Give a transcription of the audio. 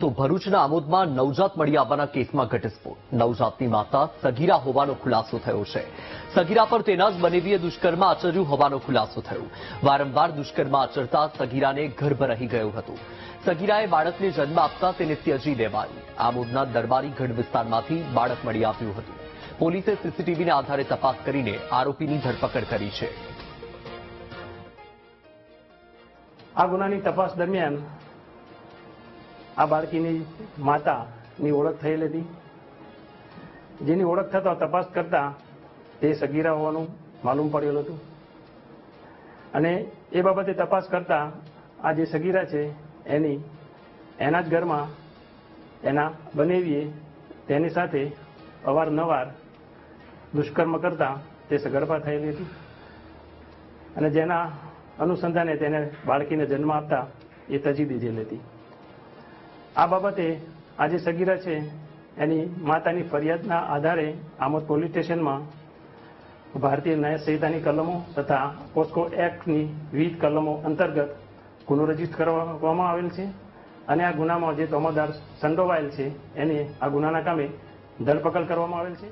તો ભરૂચના આમોદમાં નવજાત મળી આવવાના કેસમાં ઘટસ્ફોટ. નવજાતની માતા સગીરા હોવાનો ખુલાસો થયો છે. સગીરા પર તેના જ બનેવીએ દુષ્કર્મ આચર્યું હોવાનો ખુલાસો થયો. વારંવાર દુષ્કર્મ આચરતા સગીરાને ગર્ભ રહી ગયું હતું. સગીરાએ બાળકને જન્મ આપતા તેને ત્યજી દેવાયું. આમોદના દરબારી ગઢ વિસ્તારમાંથી બાળક મળી આવ્યું હતું. પોલીસે સીસીટીવીના આધારે તપાસ કરીને આરોપીની ધરપકડ કરી છે. આ ગુનાની તપાસ દરમિયાન આ બાળકીની માતાની ઓળખ થયેલ હતી, જેની ઓળખ થતા તપાસ કરતા તે સગીરા હોવાનું માલુમ પડેલું હતું. અને એ બાબતે તપાસ કરતા આ જે સગીરા છે એના જ ઘરમાં એના બનેવીએ તેની સાથે અવારનવાર દુષ્કર્મ કરતા તે સગર્ભા થયેલી હતી અને જેના અનુસંધાને તેને બાળકીને જન્મ આપતા એ તજી દીધેલી હતી. આ બાબતે આ જે સગીરા છે એની માતાની ફરિયાદના આધારે આમોદ પોલીસ સ્ટેશનમાં ભારતીય ન્યાય સંહિતાની કલમો તથા પોસ્કો એક્ટની વિવિધ કલમો અંતર્ગત ગુનો રજીસ્ટર કરવામાં આવેલ છે અને આ ગુનામાં જે તોમતદાર સંડોવાયેલ છે એને આ ગુનાના કામે ધરપકડ કરવામાં આવેલ છે.